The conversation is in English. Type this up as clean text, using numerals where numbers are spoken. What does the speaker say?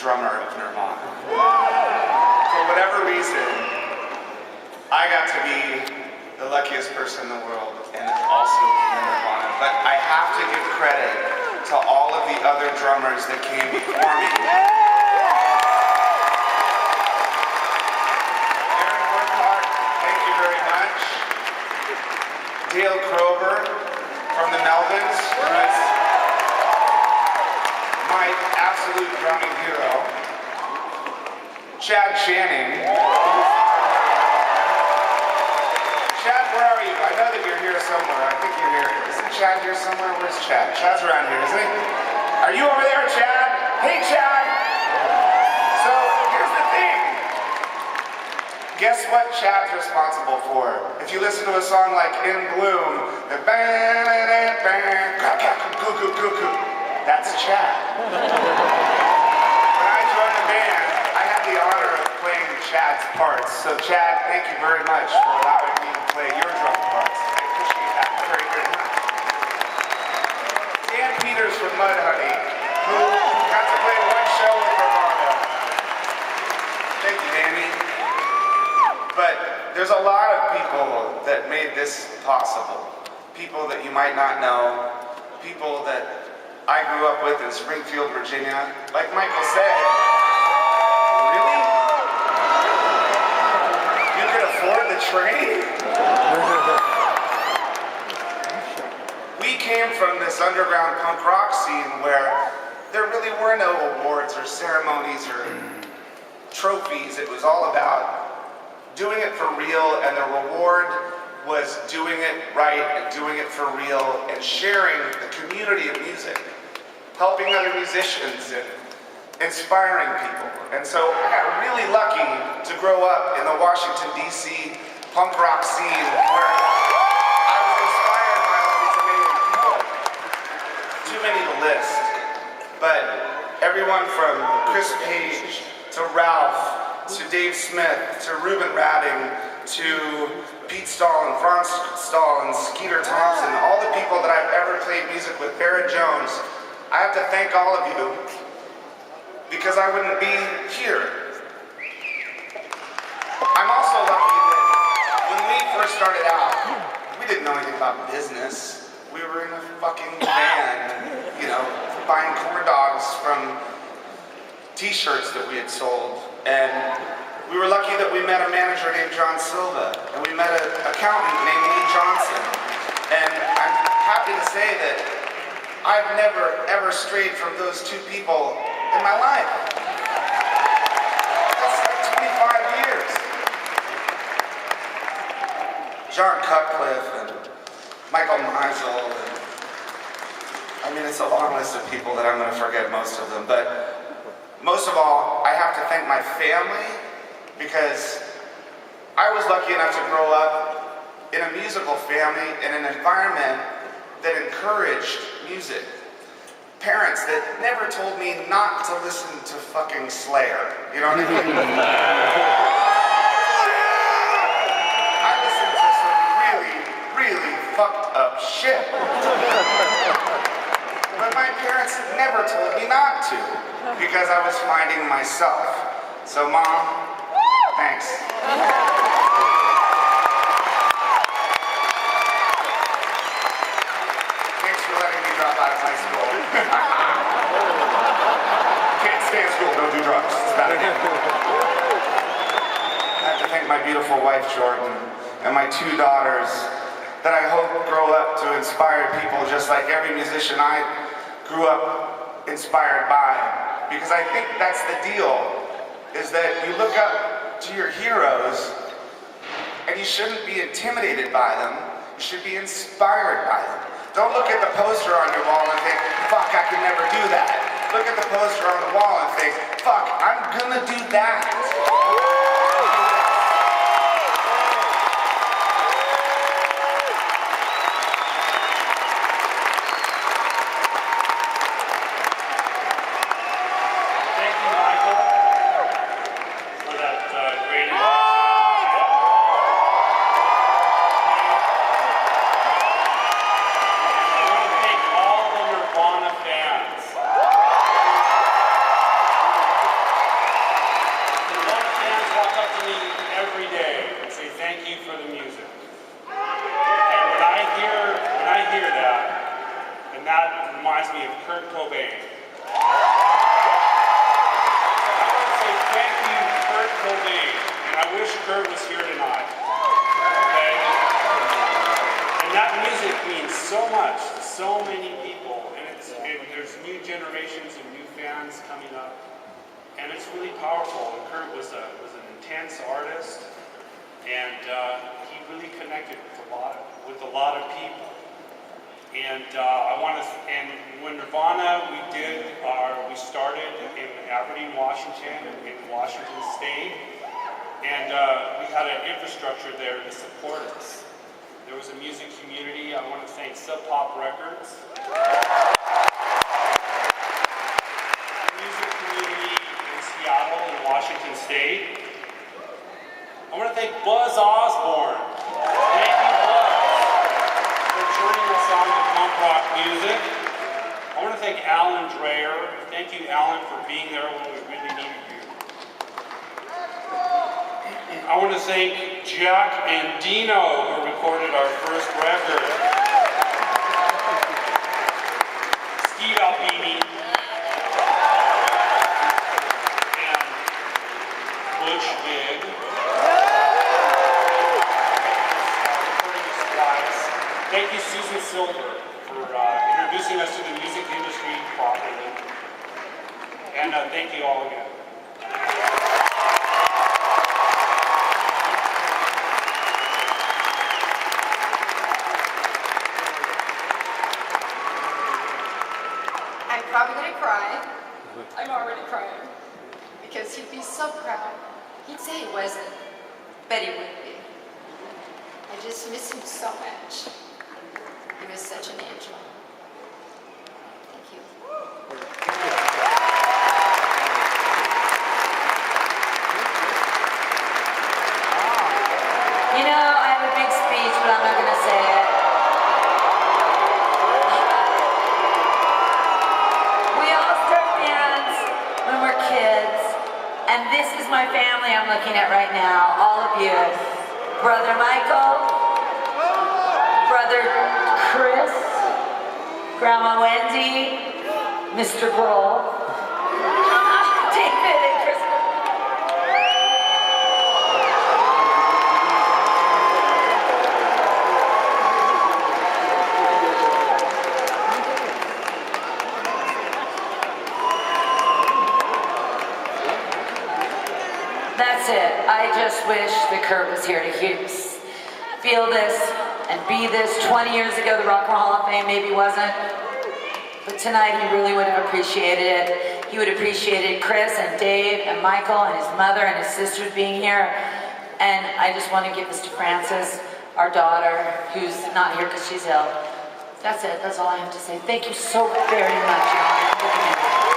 drummer of Nirvana. For whatever reason, I got to be the luckiest person in the world and also in Nirvana. But I have to give credit to all of the other drummers that came before me. Aaron Burkhart, thank you very much. Dale Kroger from the Melvins, who is my absolute drumming hero. Chad Channing. Chad, where are you? I know that you're here somewhere. I think you're here. Isn't Chad here somewhere? Where's Chad? Chad's around here, isn't he? Are you over there, Chad? Hey, Chad! So, here's the thing. Guess what Chad's responsible for? If you listen to a song like In Bloom, the that's Chad. When I joined the band, I had the honor of playing Chad's parts. So Chad, thank you very much for allowing me to play your drum parts. I appreciate that very, very much. Dan Peters from Mudhoney, who got to play one show with Nirvana. Thank you, Danny. But there's a lot of people that made this possible. People that you might not know. People that I grew up with in Springfield, Virginia. Like Michael said, really? You could afford the train? We came from this underground punk rock scene where there really were no awards or ceremonies or trophies. It was all about doing it for real, and the reward was doing it right and doing it for real and sharing the community of music, helping other musicians and inspiring people. And so I got really lucky to grow up in the Washington, D.C. punk rock scene where I was inspired by all these amazing people. Too many to list, but everyone from Chris Page to Ralph to Dave Smith to Ruben Radding to Pete Stahl and Franz Stahl and Skeeter Thompson, all the people that I've ever played music with, Barrett Jones, I have to thank all of you because I wouldn't be here. I'm also lucky that when we first started out, we didn't know anything about business. We were in a fucking van, you know, buying corn dogs from t-shirts that we had sold. And we were lucky that we met a manager named John Silva, and we met an accountant named Lee Johnson. And I'm happy to say that I've never, ever strayed from those two people in my life. That's like 25 years. John Cutcliffe and Michael Meisel, and I mean, it's a long list of people that I'm going to forget most of them, but most of all, I have to thank my family because I was lucky enough to grow up in a musical family in an environment that encouraged music. Parents that never told me not to listen to fucking Slayer. You know what I mean? I listened to some really, really fucked up shit. But my parents never told me not to because I was finding myself. So Mom, thanks. Thanks for letting me drop out of high school. Can't stay in school, don't do drugs. It's bad. I have to thank my beautiful wife, Jordan, and my two daughters that I hope grow up to inspire people just like every musician I grew up inspired by. Because I think that's the deal, is that you look up to your heroes and you shouldn't be intimidated by them, you should be inspired by them. Don't look at the poster on your wall and think, fuck, I could never do that. Look at the poster on the wall and think, fuck, I'm gonna do that. me of Kurt Cobain. So I want to say thank you, Kurt Cobain, and I wish Kurt was here tonight. Okay? And that music means so much to so many people, and there's new generations and new fans coming up, and it's really powerful. And Kurt was an intense artist, and he really connected with a lot of people. And and when Nirvana, we started in Aberdeen, Washington, in Washington State, and we had an infrastructure there to support us. There was a music community. I want to thank Sub Pop Records. The music community in Seattle and Washington State. I want to thank Buzz Osborne. Thank you, Buzz, for joining us on the punk rock music. I want to thank Alan Dreyer. Thank you, Alan, for being there when we really needed you. I want to thank Jack and Dino, who recorded our first record. Steve Albini. And Butch Vig. Thank you, Susan Silver, for introducing us to the music industry properly. And thank you all again. I'm probably going to cry. I'm already crying. Because he'd be so proud. He'd say he wasn't, but he would be. I just miss him so much. He was such an angel. Thank you. You know, I have a big speech, but I'm not going to say it. We all start bands when we're kids, and this is my family I'm looking at right now, all of you. Brother Michael, Brother Chris, Grandma Wendy, Mr. Grohl, David and Chris. That's it. I just wish that Kurt was here to feel this and be this. 20 years ago, the Rock and Roll Hall of Fame maybe wasn't. But tonight, he really would have appreciated it. He would have appreciated Chris and Dave and Michael and his mother and his sisters being here. And I just want to give this to Frances, our daughter, who's not here because she's ill. That's it. That's all I have to say. Thank you so very much, y'all.